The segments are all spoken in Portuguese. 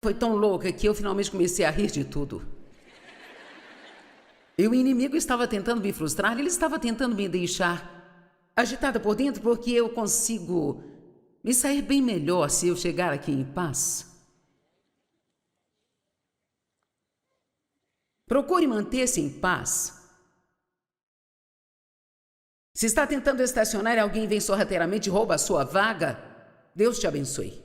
foi tão louca que eu finalmente comecei a rir de tudo. E o inimigo estava tentando me frustrar, ele estava tentando me deixar agitada por dentro, porque eu consigo me sair bem melhor se eu chegar aqui em paz. Procure manter-se em paz. Se está tentando estacionar e alguém vem sorrateiramente e rouba a sua vaga, Deus te abençoe.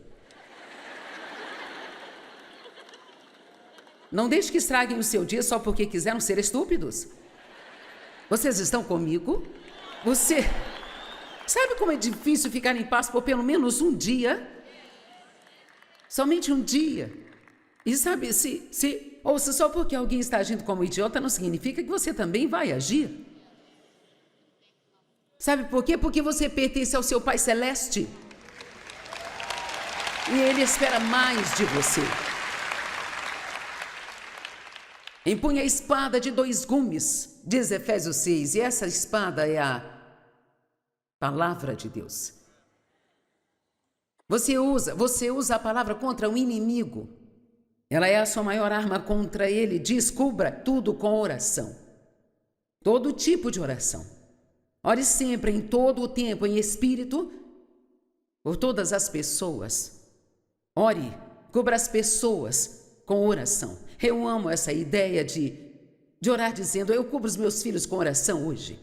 Não deixe que estraguem o seu dia só porque quiseram ser estúpidos. Vocês estão comigo? Você sabe como é difícil ficar em paz por pelo menos um dia? Somente um dia. E sabe, ouça, só porque alguém está agindo como idiota não significa que você também vai agir. Sabe por quê? Porque você pertence ao seu Pai Celeste. E Ele espera mais de você. Empunha a espada de 2 gumes, diz Efésios 6, e essa espada é a palavra de Deus. Você usa a palavra contra o inimigo. Ela é a sua maior arma contra ele. Descubra tudo com oração. Todo tipo de oração. Ore sempre, em todo o tempo, em espírito, por todas as pessoas. Ore, cubra as pessoas com oração. Eu amo essa ideia de orar dizendo, eu cubro os meus filhos com oração hoje.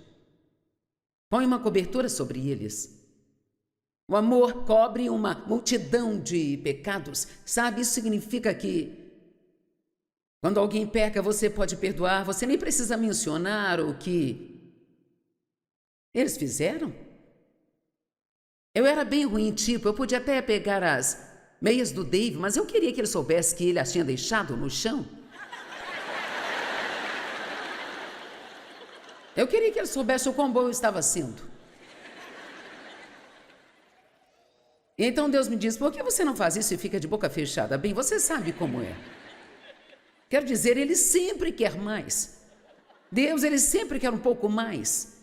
Põe uma cobertura sobre eles. O amor cobre uma multidão de pecados. Sabe, isso significa que quando alguém peca, você pode perdoar. Você nem precisa mencionar o que eles fizeram. Eu era bem ruim, tipo, eu podia até pegar as meias do Dave, mas eu queria que ele soubesse que ele as tinha deixado no chão. Eu queria que ele soubesse o quão bom eu estava sendo. E então Deus me diz, por que você não faz isso e fica de boca fechada? Bem, você sabe como é. Quero dizer, Ele sempre quer mais. Deus, Ele sempre quer um pouco mais.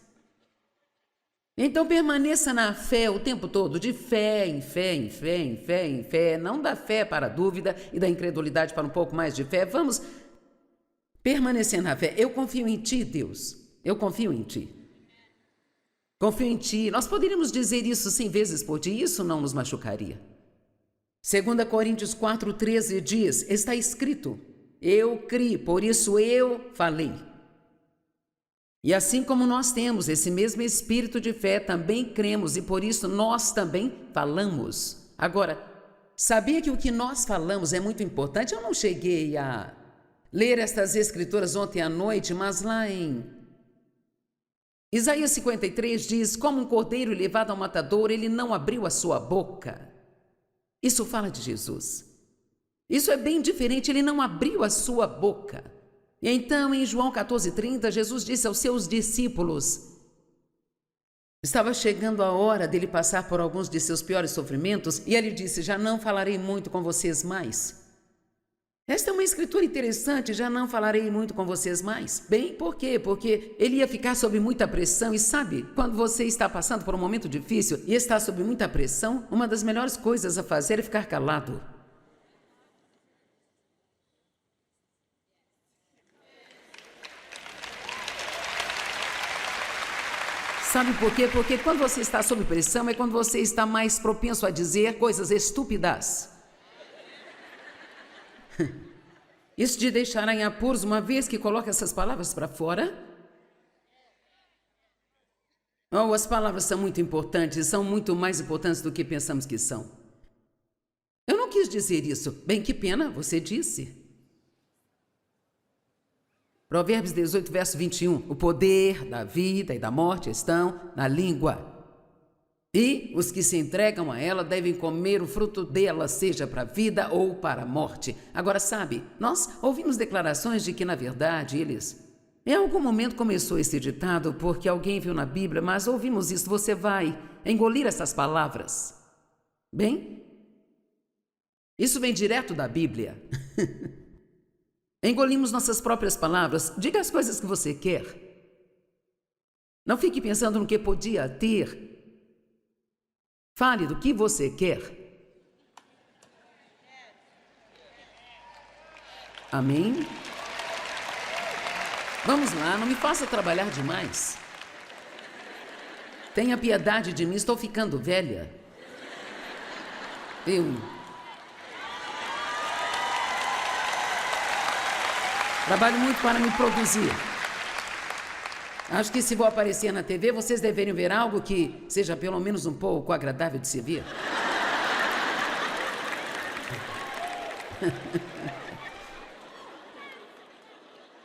Então permaneça na fé o tempo todo, de fé em fé, em fé, em fé, em fé. Não da fé para a dúvida e da incredulidade para um pouco mais de fé. Vamos permanecer na fé. Eu confio em Ti, Deus. Eu confio em Ti. Confio em Ti. Nós poderíamos dizer isso 100 vezes por dia, isso não nos machucaria. 2 Coríntios 4,13 diz, está escrito, eu criei, por isso eu falei. E assim como nós temos esse mesmo espírito de fé, também cremos e por isso nós também falamos. Agora, sabia que o que nós falamos é muito importante? Eu não cheguei a ler estas escrituras ontem à noite, mas lá em Isaías 53 diz, como um cordeiro levado ao matadouro, ele não abriu a sua boca. Isso fala de Jesus. Isso é bem diferente, ele não abriu a sua boca. E então, em João 14,30, Jesus disse aos seus discípulos, estava chegando a hora dele passar por alguns de seus piores sofrimentos, e ele disse, já não falarei muito com vocês mais. Esta é uma escritura interessante, já não falarei muito com vocês mais. Bem, por quê? Porque ele ia ficar sob muita pressão, e sabe, quando você está passando por um momento difícil e está sob muita pressão, uma das melhores coisas a fazer é ficar calado. Sabe por quê? Porque quando você está sob pressão é quando você está mais propenso a dizer coisas estúpidas. Isso te deixará em apuros uma vez que coloca essas palavras para fora? Oh, as palavras são muito importantes, são muito mais importantes do que pensamos que são. Eu não quis dizer isso. Bem, que pena, você disse. Provérbios 18, verso 21. O poder da vida e da morte estão na língua. E os que se entregam a ela devem comer o fruto dela, seja para a vida ou para a morte. Agora, sabe, nós ouvimos declarações de que, na verdade, eles... Em algum momento começou esse ditado porque alguém viu na Bíblia, mas ouvimos isso, você vai engolir essas palavras. Bem, isso vem direto da Bíblia. Engolimos nossas próprias palavras. Diga as coisas que você quer. Não fique pensando no que podia ter. Fale do que você quer. Amém? Vamos lá, não me faça trabalhar demais. Tenha piedade de mim, estou ficando velha. Eu trabalho muito para me produzir. Acho que se vou aparecer na TV, vocês deveriam ver algo que seja pelo menos um pouco agradável de se ver.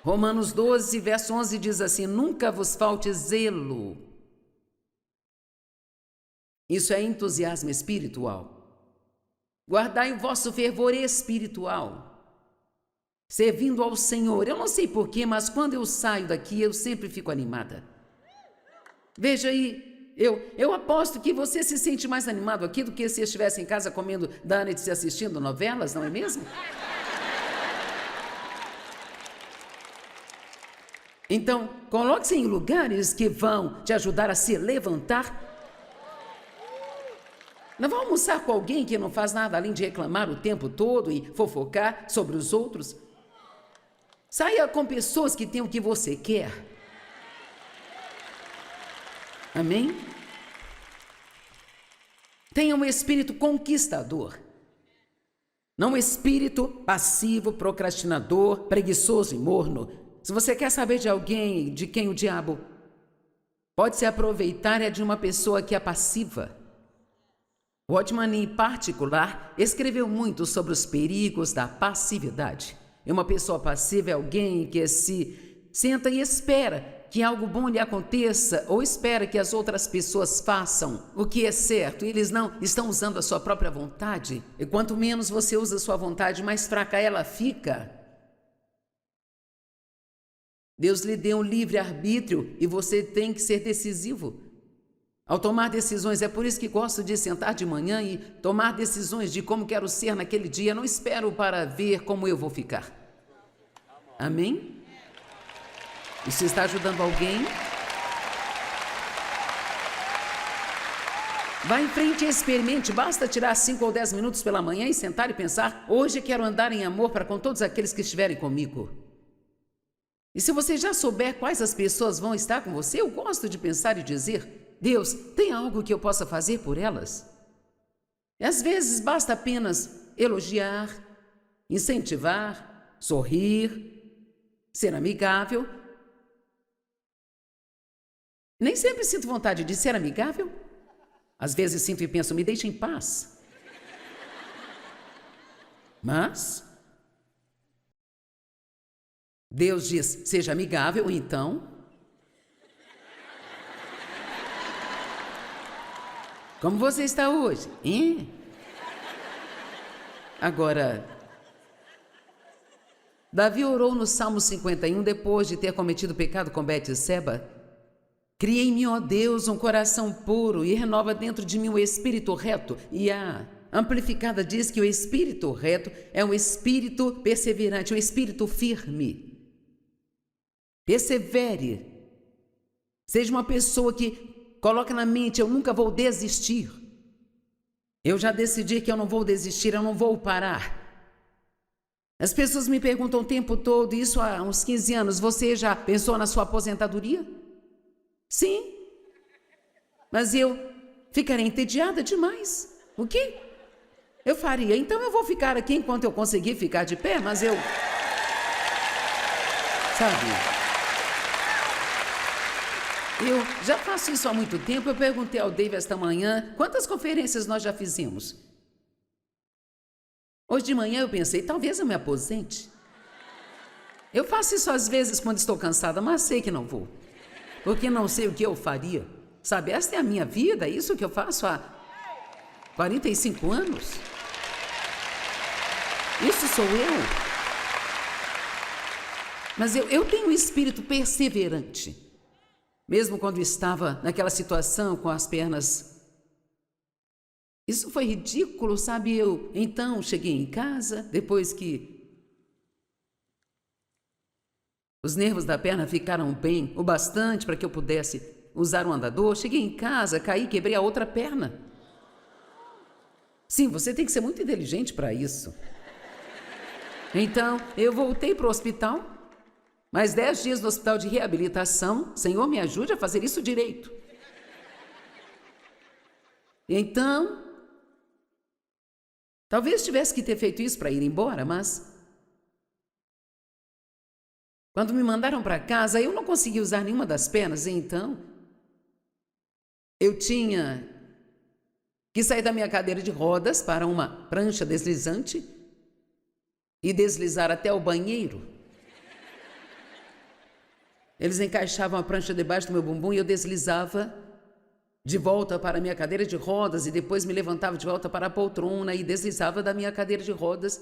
Romanos 12, verso 11 diz assim: nunca vos falte zelo. Isso é entusiasmo espiritual. Guardai o vosso fervor espiritual, servindo ao Senhor. Eu não sei porquê, mas quando eu saio daqui, eu sempre fico animada. Veja aí, eu aposto que você se sente mais animado aqui do que se estivesse em casa comendo donuts e assistindo novelas, não é mesmo? Então, coloque-se em lugares que vão te ajudar a se levantar. Não vão almoçar com alguém que não faz nada além de reclamar o tempo todo e fofocar sobre os outros. Saia com pessoas que têm o que você quer. Amém? Tenha um espírito conquistador. Não um espírito passivo, procrastinador, preguiçoso e morno. Se você quer saber de alguém de quem o diabo pode se aproveitar, é de uma pessoa que é passiva. Watchman, em particular, escreveu muito sobre os perigos da passividade. E uma pessoa passiva é alguém que se senta e espera que algo bom lhe aconteça, ou espera que as outras pessoas façam o que é certo, e eles não estão usando a sua própria vontade. E quanto menos você usa a sua vontade, mais fraca ela fica. Deus lhe deu um livre-arbítrio e você tem que ser decisivo ao tomar decisões. É por isso que gosto de sentar de manhã e tomar decisões de como quero ser naquele dia. Não espero para ver como eu vou ficar. Amém? Isso está ajudando alguém? Vá em frente e experimente. Basta tirar 5 ou 10 minutos pela manhã e sentar e pensar: hoje quero andar em amor para com todos aqueles que estiverem comigo. E se você já souber quais as pessoas vão estar com você, eu gosto de pensar e dizer: Deus, tem algo que eu possa fazer por elas? E às vezes basta apenas elogiar, incentivar, sorrir, ser amigável. Nem sempre sinto vontade de ser amigável. Às vezes sinto e penso: me deixe em paz. Mas Deus diz: seja amigável, então. Como você está hoje? Hein? Agora, Davi orou no Salmo 51 depois de ter cometido pecado com Betseba. Cria em mim, ó Deus, um coração puro e renova dentro de mim um espírito reto. E a Amplificada diz que o espírito reto é um espírito perseverante, um espírito firme. Persevere. Seja uma pessoa que coloca na mente: eu nunca vou desistir. Eu já decidi que eu não vou desistir, eu não vou parar. As pessoas me perguntam o tempo todo, isso há uns 15 anos: você já pensou na sua aposentadoria? Sim. Mas eu ficarei entediada demais. O quê? Eu faria. Então eu vou ficar aqui enquanto eu conseguir ficar de pé, mas eu... Sabe? Eu já faço isso há muito tempo. Eu perguntei ao Dave esta manhã quantas conferências nós já fizemos. Hoje de manhã eu pensei: talvez eu me aposente. Eu faço isso às vezes quando estou cansada, mas sei que não vou. Porque não sei o que eu faria. Sabe, esta é a minha vida, isso que eu faço há 45 anos. Isso sou eu. Mas eu tenho um espírito perseverante. Mesmo quando estava naquela situação com as pernas. Isso foi ridículo, sabe? Eu então cheguei em casa, depois que os nervos da perna ficaram bem o bastante para que eu pudesse usar o andador. Cheguei em casa, caí, quebrei a outra perna. Sim, você tem que ser muito inteligente para isso. Então, eu voltei para o hospital, mais 10 dias no hospital de reabilitação. Senhor, me ajude a fazer isso direito. Então, talvez tivesse que ter feito isso para ir embora, mas quando me mandaram para casa, eu não consegui usar nenhuma das pernas, então eu tinha que sair da minha cadeira de rodas para uma prancha deslizante e deslizar até o banheiro. Eles encaixavam a prancha debaixo do meu bumbum e eu deslizava de volta para a minha cadeira de rodas e depois me levantava de volta para a poltrona e deslizava da minha cadeira de rodas.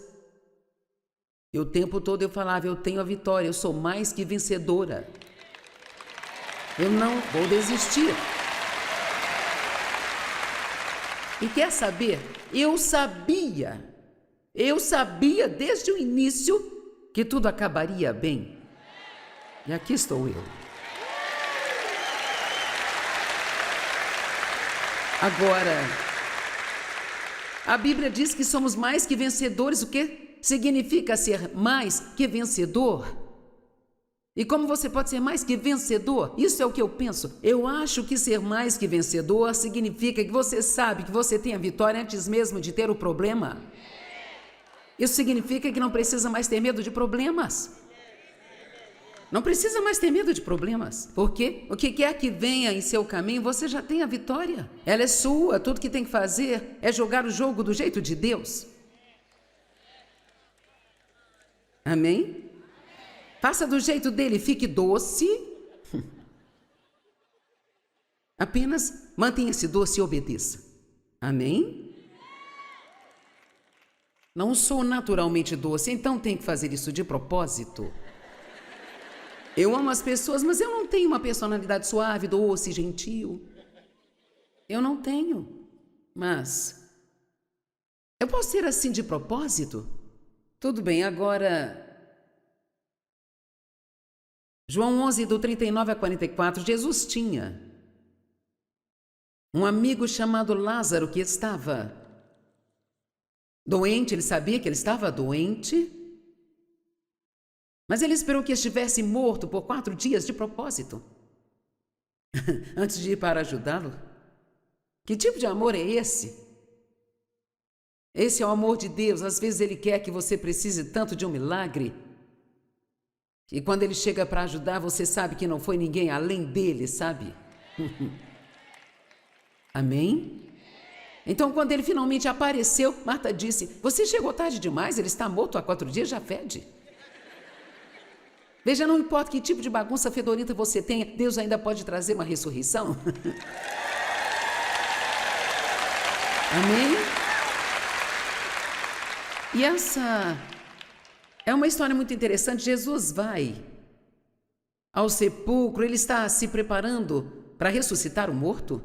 E o tempo todo eu falava, eu tenho a vitória, eu sou mais que vencedora. Eu não vou desistir. E quer saber? Eu sabia desde o início que tudo acabaria bem. E aqui estou eu. Agora, a Bíblia diz que somos mais que vencedores. O que significa ser mais que vencedor? E como você pode ser mais que vencedor? Isso é o que eu penso. Eu acho que ser mais que vencedor significa que você sabe que você tem a vitória antes mesmo de ter o problema. Isso significa que não precisa mais ter medo de problemas. Não precisa mais ter medo de problemas, porque o que quer que venha em seu caminho, você já tem a vitória. Ela é sua, tudo que tem que fazer é jogar o jogo do jeito de Deus. Amém? Faça do jeito dele, fique doce. Apenas mantenha-se doce e obedeça. Amém? Não sou naturalmente doce, então tenho que fazer isso de propósito. Eu amo as pessoas, mas eu não tenho uma personalidade suave, doce, gentil. Eu não tenho. Mas eu posso ser assim de propósito? Tudo bem, agora João 11, do 39 a 44, Jesus tinha um amigo chamado Lázaro que estava doente, ele sabia que ele estava doente, mas ele esperou que estivesse morto por 4 dias de propósito, antes de ir para ajudá-lo. Que tipo de amor é esse? Esse é o amor de Deus. Às vezes ele quer que você precise tanto de um milagre, e quando ele chega para ajudar, você sabe que não foi ninguém além dele, sabe? Amém? Então, quando ele finalmente apareceu, Marta disse, você chegou tarde demais, ele está morto há 4 dias, já fede. Veja, não importa que tipo de bagunça fedorenta você tenha, Deus ainda pode trazer uma ressurreição. Amém? E essa é uma história muito interessante. Jesus vai ao sepulcro, ele está se preparando para ressuscitar o morto.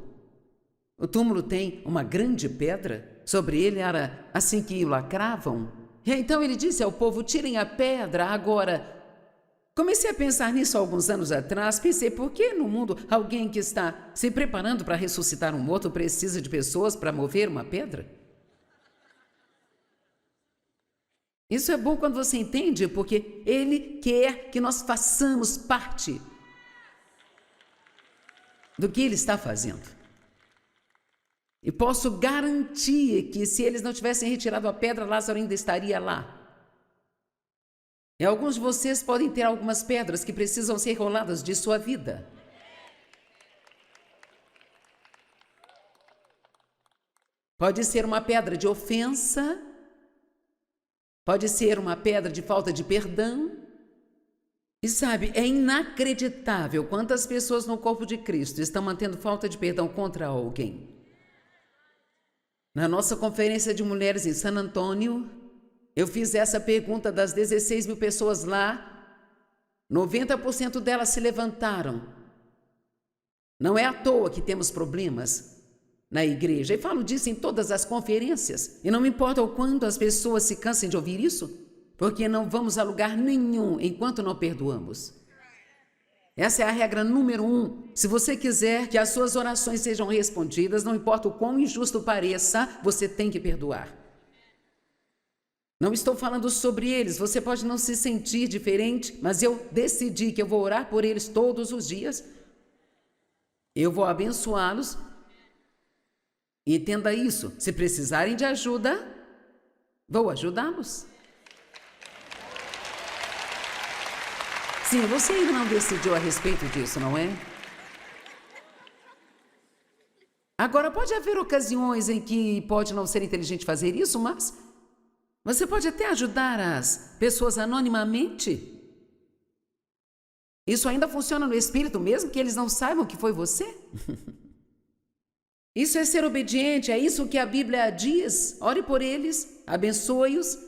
O túmulo tem uma grande pedra, sobre ele era assim que o lacravam. E então ele disse ao povo, tirem a pedra agora. Comecei a pensar nisso há alguns anos atrás, pensei, por que no mundo alguém que está se preparando para ressuscitar um morto precisa de pessoas para mover uma pedra? Isso é bom quando você entende, porque ele quer que nós façamos parte do que ele está fazendo. E posso garantir que se eles não tivessem retirado a pedra, Lázaro ainda estaria lá. E alguns de vocês podem ter algumas pedras que precisam ser roladas de sua vida. Pode ser uma pedra de ofensa, pode ser uma pedra de falta de perdão. E sabe, é inacreditável quantas pessoas no corpo de Cristo estão mantendo falta de perdão contra alguém. Na nossa conferência de mulheres em San Antônio, eu fiz essa pergunta das 16 mil pessoas lá, 90% delas se levantaram. Não é à toa que temos problemas na igreja. E falo disso em todas as conferências. E não me importa o quanto as pessoas se cansem de ouvir isso, porque não vamos a lugar nenhum enquanto não perdoamos. Essa é a regra número 1. Se você quiser que as suas orações sejam respondidas, não importa o quão injusto pareça, você tem que perdoar. Não estou falando sobre eles, você pode não se sentir diferente, mas eu decidi que eu vou orar por eles todos os dias. Eu vou abençoá-los. E entenda isso, se precisarem de ajuda, vou ajudá-los. Sim, você ainda não decidiu a respeito disso, não é? Agora, pode haver ocasiões em que pode não ser inteligente fazer isso, mas você pode até ajudar as pessoas anonimamente. Isso ainda funciona no espírito, mesmo que eles não saibam que foi você. Isso é ser obediente, é isso que a Bíblia diz. Ore por eles, abençoe-os.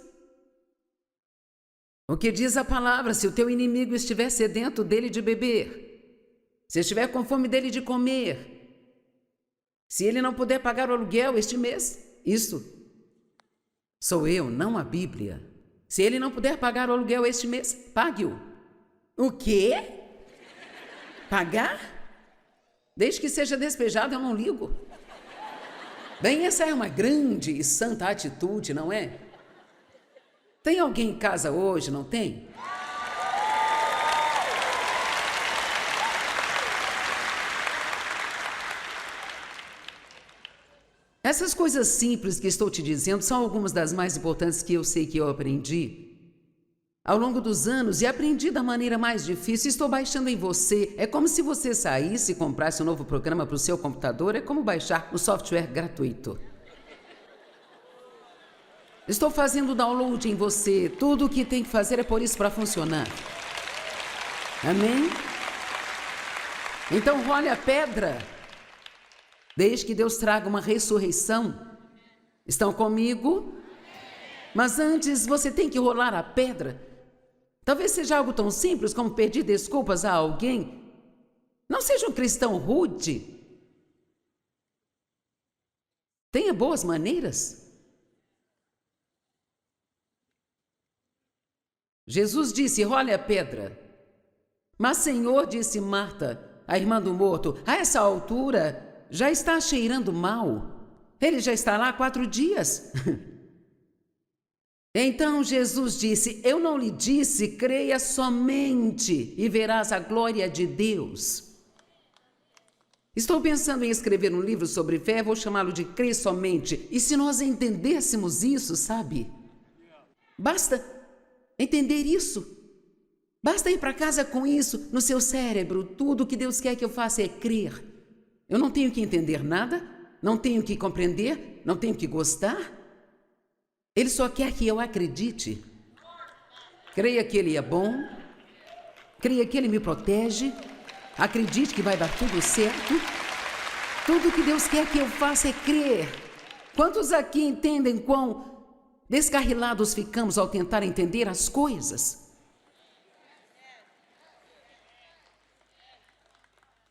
O que diz a palavra? Se o teu inimigo estiver sedento dele de beber, se estiver com fome dele de comer, se ele não puder pagar o aluguel este mês, isso sou eu, não a Bíblia. Se ele não puder pagar o aluguel este mês, pague-o. O quê? Pagar? Desde que seja despejado, eu não ligo. Bem, essa é uma grande e santa atitude, não é? Tem alguém em casa hoje, não tem? Essas coisas simples que estou te dizendo são algumas das mais importantes que eu sei que eu aprendi ao longo dos anos e aprendi da maneira mais difícil. Estou baixando em você. É como se você saísse e comprasse um novo programa para o seu computador. É como baixar o software gratuito. Estou fazendo download em você. Tudo o que tem que fazer é pôr isso para funcionar. Amém? Então role a pedra. Desde que Deus traga uma ressurreição. Estão comigo? Mas antes você tem que rolar a pedra. Talvez seja algo tão simples como pedir desculpas a alguém. Não seja um cristão rude. Tenha boas maneiras. Jesus disse, role a pedra. Mas Senhor, disse Marta, a irmã do morto, a essa altura já está cheirando mal. Ele já está lá há 4 dias. Então Jesus disse, eu não lhe disse, creia somente e verás a glória de Deus. Estou pensando em escrever um livro sobre fé, vou chamá-lo de Crê Somente. E se nós entendêssemos isso, sabe? Basta entender isso. Basta ir para casa com isso no seu cérebro. Tudo que Deus quer que eu faça é crer. Eu não tenho que entender nada, não tenho que compreender, não tenho que gostar. Ele só quer que eu acredite. Creia que Ele é bom, creia que Ele me protege, acredite que vai dar tudo certo. Tudo que Deus quer que eu faça é crer. Quantos aqui entendem quão descarrilados ficamos ao tentar entender as coisas?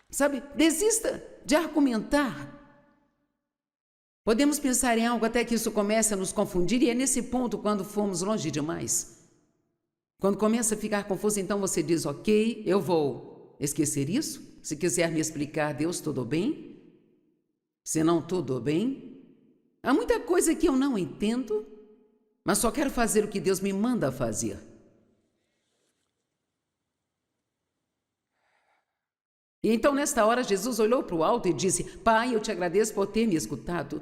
Sabe, desista de argumentar. Podemos pensar em algo até que isso comece a nos confundir, e é nesse ponto quando fomos longe demais. Quando começa a ficar confuso, então você diz, ok, eu vou esquecer isso. Se quiser me explicar, Deus, tudo bem? Se não, tudo bem? Há muita coisa que eu não entendo, mas só quero fazer o que Deus me manda fazer. E então, nesta hora, Jesus olhou para o alto e disse, Pai, eu te agradeço por ter me escutado.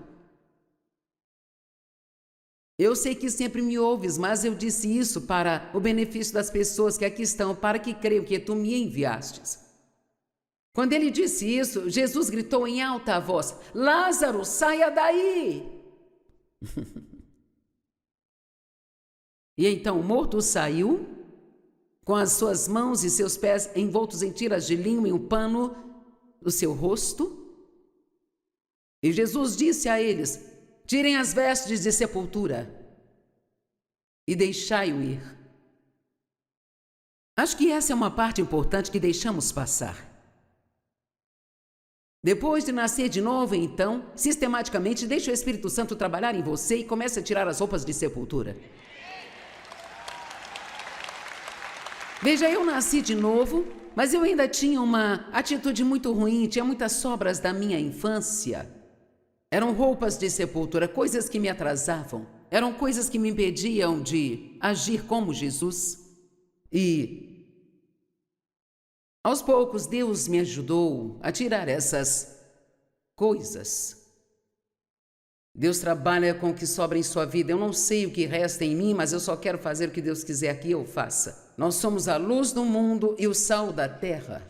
Eu sei que sempre me ouves, mas eu disse isso para o benefício das pessoas que aqui estão, para que creiam que tu me enviastes. Quando ele disse isso, Jesus gritou em alta voz, Lázaro, saia daí! E então o morto saiu, com as suas mãos e seus pés envoltos em tiras de linho e um pano do seu rosto. E Jesus disse a eles, tirem as vestes de sepultura e deixai-o ir. Acho que essa é uma parte importante que deixamos passar. Depois de nascer de novo, então, sistematicamente, deixe o Espírito Santo trabalhar em você e comece a tirar as roupas de sepultura. Veja, eu nasci de novo, mas eu ainda tinha uma atitude muito ruim, tinha muitas sobras da minha infância. Eram roupas de sepultura, coisas que me atrasavam. Eram coisas que me impediam de agir como Jesus. E, aos poucos, Deus me ajudou a tirar essas coisas. Deus trabalha com o que sobra em sua vida. Eu não sei o que resta em mim, mas eu só quero fazer o que Deus quiser que eu faça. Nós somos a luz do mundo e o sal da terra.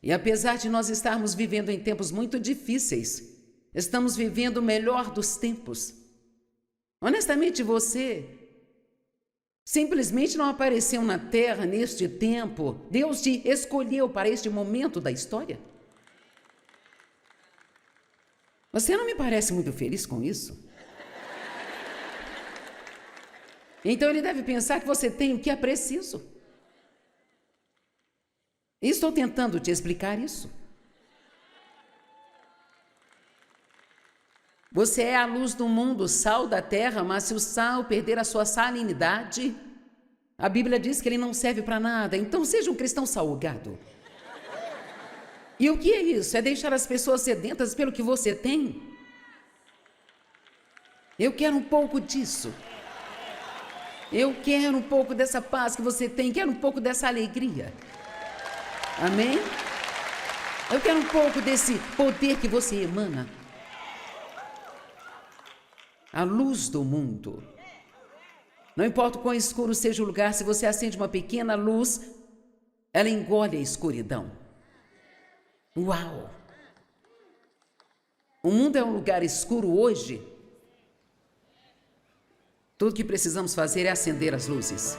E apesar de nós estarmos vivendo em tempos muito difíceis, estamos vivendo o melhor dos tempos. Honestamente, você simplesmente não apareceu na terra neste tempo. Deus te escolheu para este momento da história. Você não me parece muito feliz com isso? Então ele deve pensar que você tem o que é preciso. E estou tentando te explicar isso. Você é a luz do mundo, o sal da terra, mas se o sal perder a sua salinidade, a Bíblia diz que ele não serve para nada. Então seja um cristão salgado. E o que é isso? É deixar as pessoas sedentas pelo que você tem? Eu quero um pouco disso. Eu quero um pouco dessa paz que você tem, quero um pouco dessa alegria. Amém? Eu quero um pouco desse poder que você emana. A luz do mundo. Não importa o quão escuro seja o lugar, se você acende uma pequena luz, ela engole a escuridão. Uau! O mundo é um lugar escuro hoje. Tudo que precisamos fazer é acender as luzes.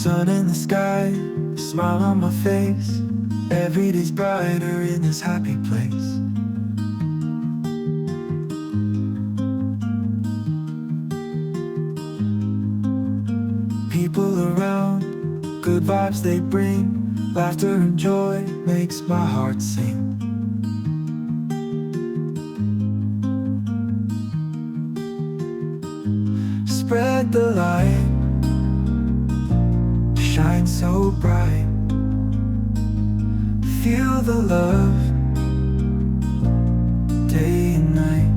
Sun in the sky, smile on my face. Every day's brighter in this happy place. People around, good vibes they bring. Laughter and joy makes my heart sing. Spread the light, shine so bright. Feel the love, day and night.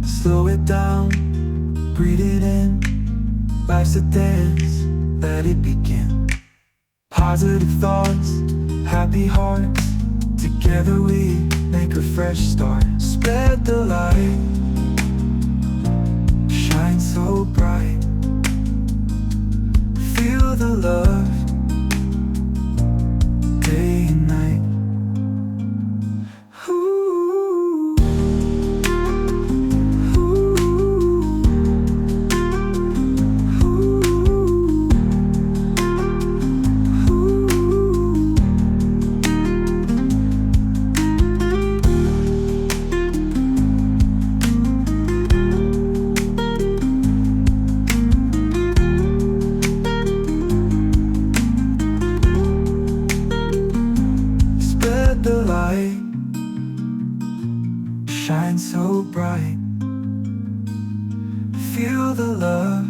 Slow it down, breathe it in. Life's a dance, let it begin. Positive thoughts, happy hearts. Together we make a fresh start. Spread the light, shine so bright. Feel the love, day and night. Ooh. The light, shine so bright. Feel the love,